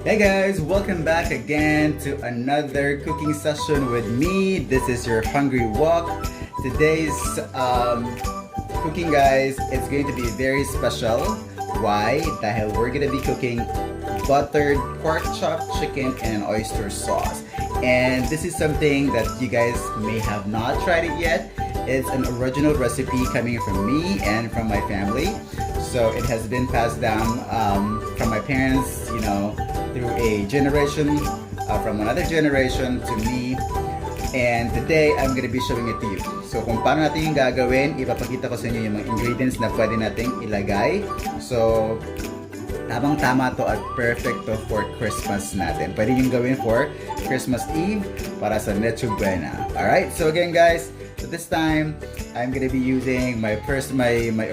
Hey guys, welcome back again to another cooking session with me. This is your Thehungrywok. Today's cooking, guys, it's going to be very special. Why? Dahil we're gonna be cooking buttered pork chop chicken and oyster sauce. And this is something that you guys may have not tried it yet. It's an original recipe coming from me and from my family. So it has been passed down from my parents, you know, through a generation, from another generation to me. And today, I'm gonna be showing it to you. So kung paano natin yung gagawin, ipapakita ko sa inyo yung mga ingredients na pwede nating ilagay. So, tamang-tama to at perfect to for Christmas natin. Pwede yung gawin for Christmas Eve para sa nochebuena. Alright, so again guys, so this time, I'm gonna be using my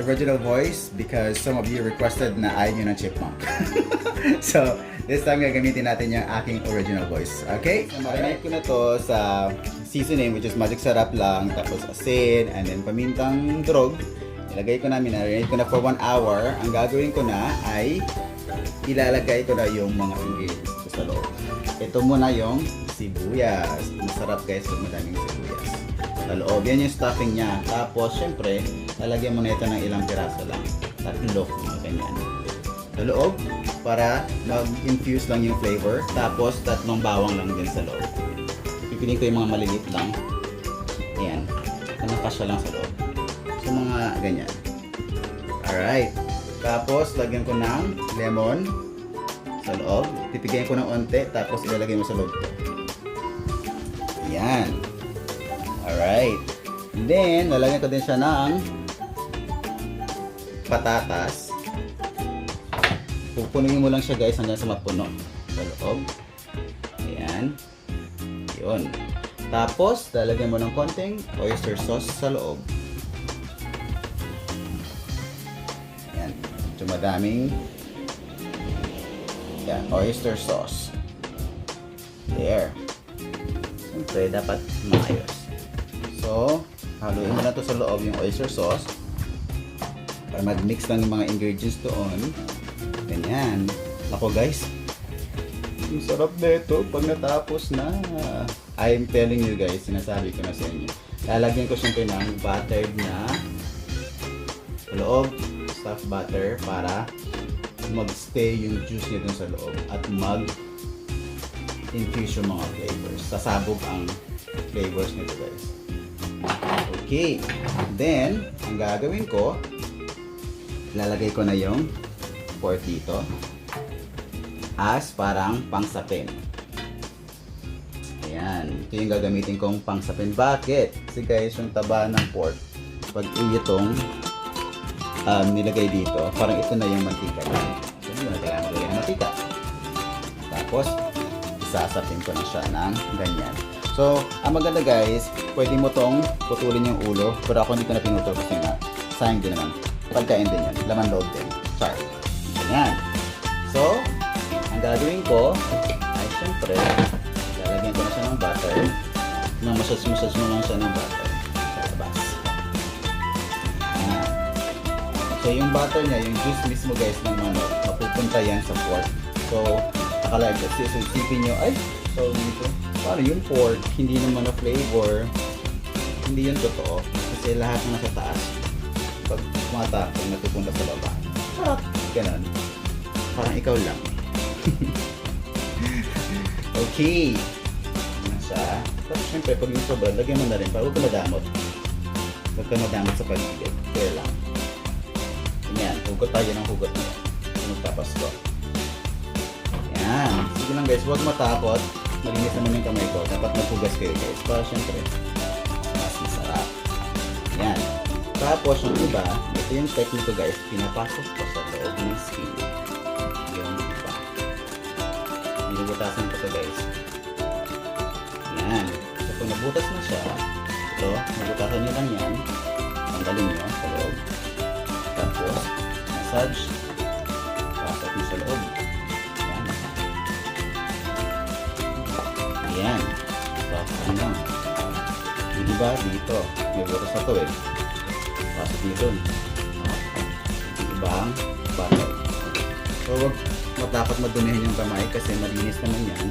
original voice because some of you requested na ayaw nyo ng chipmunk. So, this time gagamitin natin yung aking original voice. Okay? So, marinate ko na to sa seasoning which is magic sarap lang, tapos asin, and then pamintang durog. Ilagay ko na, marinate ko na for 1 hour. Ang gagawin ko na ay ilalagay ko na yung mga ingredients sa loob. Ito muna yung sibuyas. Masarap guys pag madaming sibuyas sa loob. Yan yung stuffing niya. Tapos, syempre, lalagyan mo na ito ng ilang piraso lang. Tatlo, mga ganyan. Sa loob, para mag-infuse lang yung flavor. Tapos, tatlong bawang lang din sa loob. Pipiliin ko yung mga malilit lang. Ayan. Nakasya lang sa loob. So, mga ganyan. Alright. Tapos, lagyan ko ng lemon sa loob. Pipigayin ko ng onte. Tapos, ilalagay mo sa loob. Ayan. Alright. And then, lalagyan ko din siya ng patatas. Pupunuin mo lang siya guys hanggang sa mapuno sa loob. Ayan. Yun. Tapos, lalagyan mo ng konting oyster sauce sa loob. Ayan. Medyo madaming oyster sauce. There. Siyempre, dapat maayos. So, haluin mo na ito sa loob yung oyster sauce para mag-mix lang yung mga ingredients doon. Ganyan. Ako guys, ang sarap na ito pag natapos na. I'm telling you guys, sinasabi ko na sa inyo. Lalagyan ko siyempre ng buttered na loob, stuffed butter para mag-stay yung juice niya dun sa loob at mag-infuse yung mga flavors. Sasabog ang flavors nito guys. Okay. Then, ang gagawin ko, lalagay ko na yung pork dito as parang pangsapin. Ayan. Ito yung gagamitin kong pangsapin. Bakit? Kasi guys, yung taba ng pork, pag itong nilagay dito, parang ito na yung mantika. So, hindi na kailangan magawin ng mantika. Tapos, isasapin ko na siya ng ganyan. So, ang maganda guys, pwede mo tong putulin yung ulo, pero ako hindi ko na pinutol kasi nga, sayang din naman. Pagkain din yan, laman loob din. Char. Ganyan. So, ang gagawin ko ay syempre, lalagyan ko na siya ng butter. Massage mo lang siya ng butter sa labas. Ayan. So, yung butter niya, yung juice mismo guys ng manok, mapupunta yan sa pork. So, akala kasi isipin nyo, ay, so dito, paano yung pork, hindi naman na flavor, hindi yun totoo. Kasi lahat na nasa taas, pag tumatapong, natupunta sa baba. Sarap! Ganon. Parang ikaw lang. Okay. Ano siya? Tapos syempre, pag yung sobra, lagyan mo na rin para huwag ka madamot. Huwag ka madamot sa paligid. Kaya lang. Ganyan. Hugot tayo ng hugot niya. Magpapasko. Yan. Sige lang guys, huwag matakot. Malinis naman yung kamay ko. Dapat maghugas kayo guys. Para syempre, mas masarap. Yan. Tapos yung iba, ito yung technique ko guys, pinapasok ko sa loob ng skin. Yung iba. Binubutasan ko ito guys. Yan. So kung nabutas na siya, ito, nabutasan nyo lang yan. Tanggalin nyo sa loob. Tapos, massage. Pasok nyo sa loob. Yan. Yan. Pasok nyo lang. Yung iba dito, may butas na ito eh. Pasok nyo dun. Yung ibang butter. So, wag dapat madumihan yung kamay kasi malinis naman yan.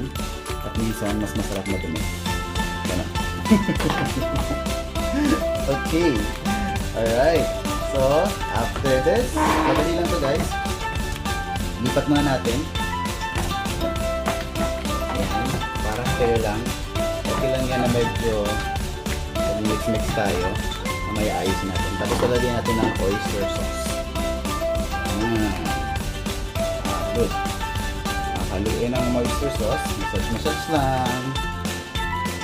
At minsan, mas masarap madumi. Ganun. Okay. Alright. So, after this, madali lang to guys. Lipat muna natin. Ayan. Parang fair lang. Okay lang yan na medyo mix-mix tayo. Mamaya ayusin natin. Tapos lalagyan natin ng oyster sauce. Good. Haluin ang oyster sauce. Massage lang.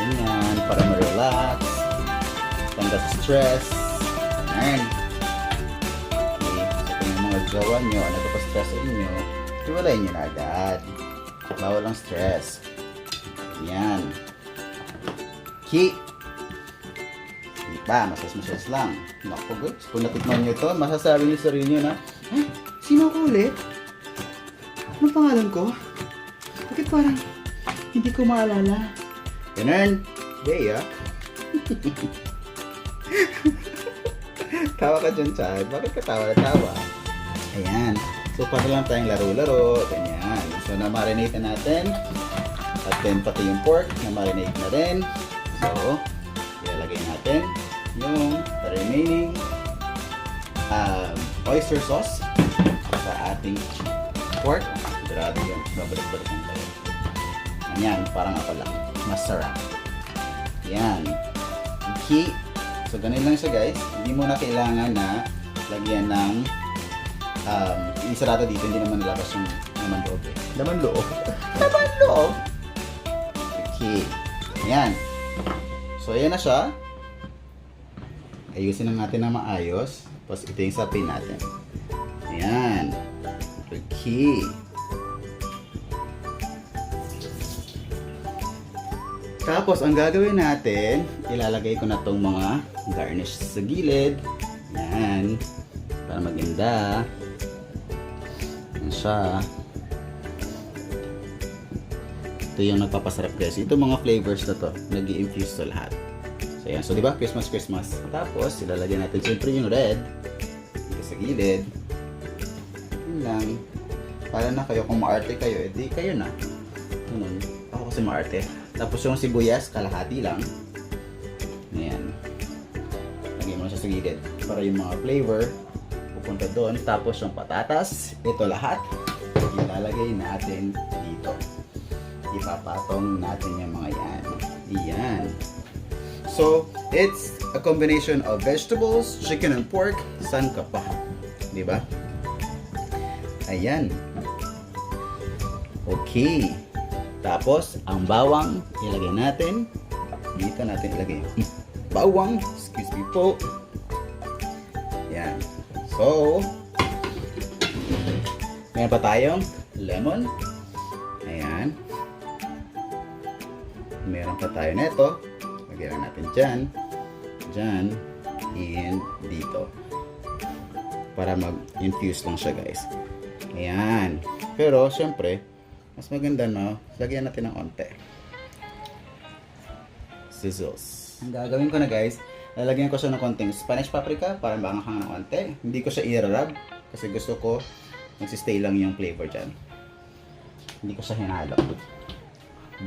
Ganyan. Para ma-relax. Tanggal stress. Ayan. Okay. So kung yung mga jowa nyo, nagpapastress sa inyo, iwalay nyo na agad. Bawal ang stress. Ayan. Okay. Hindi pa. Massage lang. Naku, good. Kung natikman nyo to, masasabi nyo sa sarili nyo na, ay, sino ako ulit? Anong pangalan ko? Bakit parang hindi ko maalala? Ganun. Bea. Tawa ka dyan, Chad. Bakit ka tawa na tawa? Ayan. So, para lang tayong laro-laro. Ganyan. So, na-marinate na natin. At then, pati yung pork, na-marinate na rin. So, ilalagay natin yung remaining oyster sauce sa ating pork. Grabe yun. Babalik-balik ang tayo. Ayan. Parang ako lang. Masarap. Ayan. Okay. So, ganun lang siya guys. Hindi mo na kailangan na lagyan ng isarado dito. Hindi naman nalabas yung laman loob eh. Laman loob? Laman loob? Okay. Ayan. So, ayan na siya. Ayusin na natin na maayos. Tapos, ito yung sapin natin. Ayan. Okay. Tapos, ang gagawin natin, ilalagay ko na tong mga garnish sa gilid. Yan. Para maganda. Yan siya. Ito yung nagpapasarap guys. Ito mga flavors na to. Nag-i-infuse sa lahat. So, yan. So, di ba? Christmas, Christmas. Tapos, ilalagay natin siyempre yung red. Dito sa gilid. Yun lang. Para na kayo. Kung maarte kayo, edi kayo na. Ganun. Ako kasi maarte. Tapos yung sibuyas, kalahati lang. Ayan. Lagyan mo na siya sa gilid. Para yung mga flavor, pupunta doon. Tapos yung patatas, ito lahat, ilalagay natin dito. Ipapatong natin yung mga yan. Ayan. So, it's a combination of vegetables, chicken and pork. San ka pa? Diba? Ayan. Okay. Tapos, ang bawang, ilagay natin. Dito natin ilagay. Bawang, excuse me po. Yan. So, meron pa tayong lemon. Ayan. Meron pa tayo nito. Lagyan natin dyan. Dyan. And dito. Para mag-infuse lang siya, guys. Ayan. Pero, syempre, mas maganda no, lagyan natin ng onte. Sizzles. Ang gagawin ko na guys, lalagyan ko siya ng konting Spanish paprika para maanghang ng onte. Hindi ko siya i-rub kasi gusto ko magsistay lang yung flavor dyan. Hindi ko siya hinalo.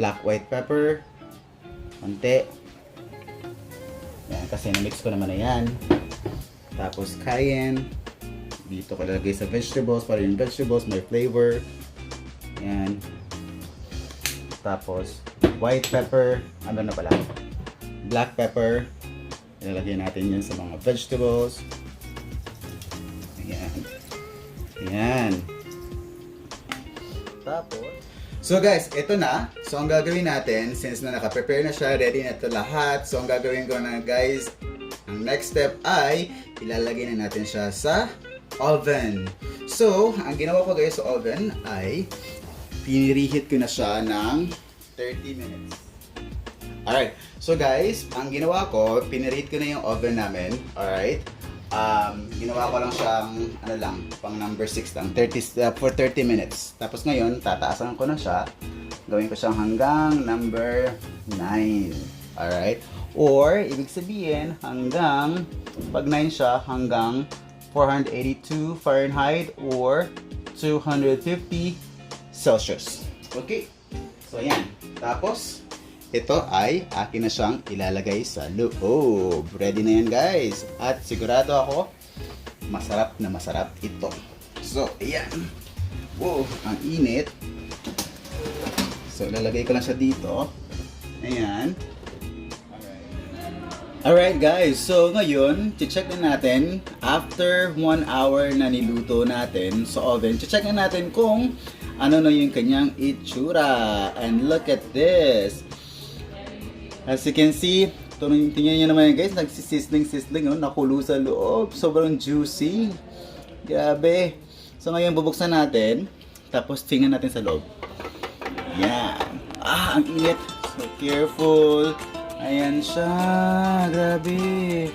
Black white pepper, onte. Yan, kasi na-mix ko naman na yan. Tapos cayenne. Dito ko lalagay sa vegetables para yung vegetables may flavor. Yan. Tapos, white pepper. Ano na pala? Black pepper. Ilalagay natin yan sa mga vegetables. Ayan. Ayan. Tapos, so guys, ito na. So, ang gagawin natin, since na naka-prepare na siya, ready na ito lahat. So, ang gagawin ko na guys, ang next step ay, ilalagay na natin siya sa oven. So, ang ginawa ko guys sa oven ay, pinirihit ko na siya ng 30 minutes. Alright. So guys, ang ginawa ko, pinirihit ko na yung oven namin. Alright. Ginawa ko lang siyang, ano lang, pang number 6 lang. For 30 minutes. Tapos ngayon, tataasan ko na siya. Gawin ko siyang hanggang number 9. Alright. Or, ibig sabihin, hanggang, pag 9 siya, hanggang 482 Fahrenheit or 250 Celsius. Okay. So, ayan. Tapos, ito ay akin na siyang ilalagay sa loob. Ready na yan, guys. At sigurado ako, masarap na masarap ito. So, ayan. Wow, ang init. So, ilalagay ko lang siya dito. Ayan. Alright guys, so ngayon, check na natin, after 1 hour na niluto natin sa oven, check na natin kung ano na yung kanyang itsura. And look at this. As you can see, tingnan nyo naman guys, nagsisisling-sisling, oh, nakulo sa loob. Sobrang juicy. Grabe. So ngayon, bubuksan natin, tapos tingnan natin sa loob. Yan. Ah, ang init. So careful. Ayan siya. Grabe.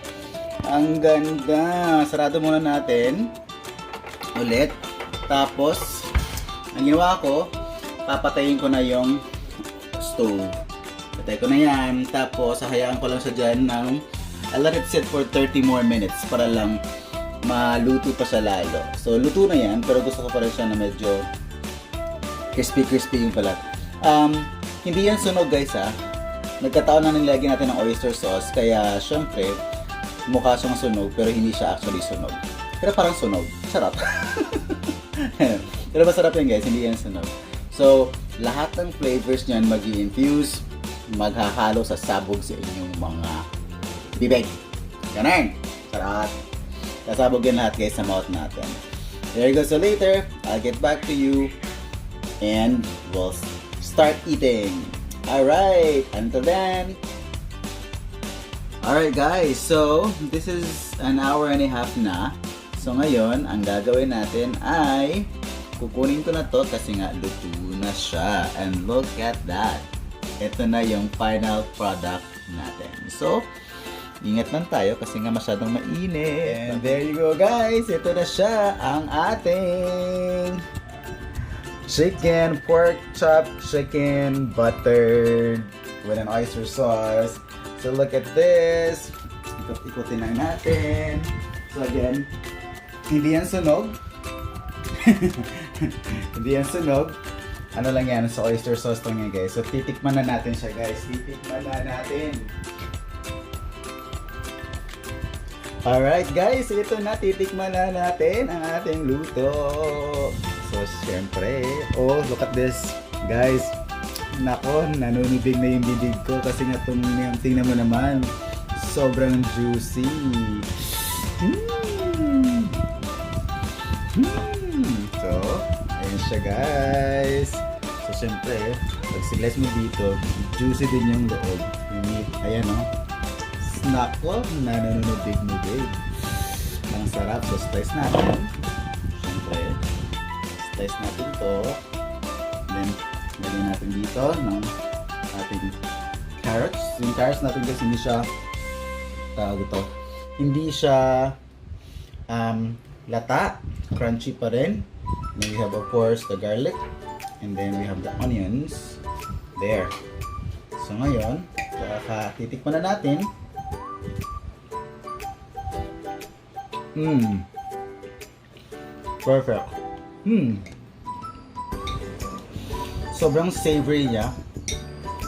Ang ganda. Sarado muna natin. Ulit. Tapos, ang ginawa ko, papatayin ko na yung stove. Patay ko na yan. Tapos, hahayaan ko lang siya dyan ng I'll let it sit for 30 more minutes para lang maluto pa siya lalo. So, luto na yan. Pero gusto ko pa rin siya na medyo crispy yung pala. Hindi yan sunog guys ha. Nagkataon na nilagyan natin ng oyster sauce, kaya syempre, mukha siyang sunog, pero hindi siya actually sunog. Pero parang sunog. Sarap. Pero masarap yan guys, hindi yan sunog. So, lahat ng flavors niyan mag-i-infuse, maghahalo sa sabog sa inyong mga bibig. Ganun. Sarap. Kasabog yan lahat guys sa mouth natin. There you go. So later, I'll get back to you and we'll start eating. Alright, until then. Alright guys, so this is an hour and a half na. So ngayon, ang gagawin natin ay kukunin ko na to kasi nga luto na siya. And look at that. Ito na yung final product natin. So, ingat lang tayo kasi nga masyadong mainit. And there you go guys, ito na siya ang ating chicken, pork chop, chicken, buttered with an oyster sauce. So look at this. Ikot-ikutin lang natin. So again, hindi yan sunog. Hindi yan sunog. Ano lang yan, sa oyster sauce lang yan guys. So titikman na natin siya guys. Titikman na natin. Alright guys, ito na, titikman na natin ang ating luto. So, syempre, oh, look at this, guys. Nako, nanunibig na yung bibig ko kasi nga tingnan mo naman, sobrang juicy. So, ayun siya, guys. So, syempre, pag slice mo dito, juicy din yung loob. Ayan, oh. Nako, nanunibig-nibig. Ang sarap. So, slice natin. Syempre, slice natin to. Then, lagyan natin dito ng ating carrots. Yung carrots natin kasi hindi siya hindi siya lata. Crunchy pa rin. Then we have of course the garlic. And then we have the onions. There. So ngayon, titikman na natin. Perfect. Sobrang savory niya.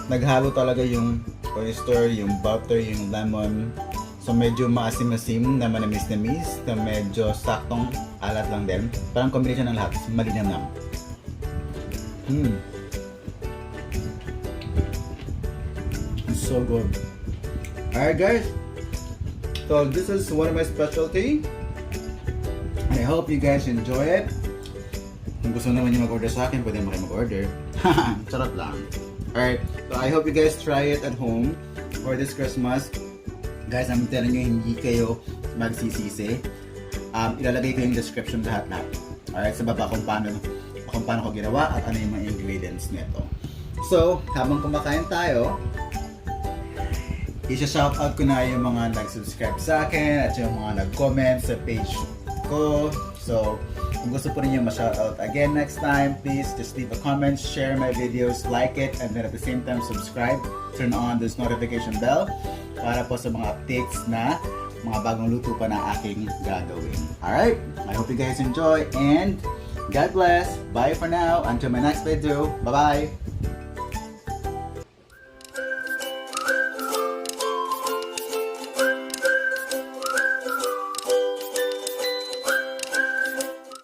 Naghalo talaga yung oyster, yung butter, yung lemon. So medyo maasim-asim na manamis-namis, na medyo saktong alat lang din. Parang combination ng lahat, malinamnam. It's so good. Alright guys, so this is one of my specialty. I hope you guys enjoy it. Kung gusto naman nyo mag-order sa akin, pwede mo kayo mag-order. Sarap lang. Alright, so I hope you guys try it at home for this Christmas. Guys, I'm telling you, hindi kayo magsisisi. Ilalagay ko yung description lahat-lahat. Alright, sa baba kung paano ko ginawa at ano yung mga ingredients nito. So, habang kumakain tayo, isa-shoutout ko na yung mga nag-subscribe sa akin at yung mga nag-comment sa page ko. So, kung gusto po ninyo ma-shoutout again next time, please just leave a comment, share my videos, like it, and then at the same time subscribe, turn on this notification bell para po sa mga updates na mga bagong luto pa na aking gagawin. Alright, I hope you guys enjoy and God bless. Bye for now. Until my next video. Bye-bye.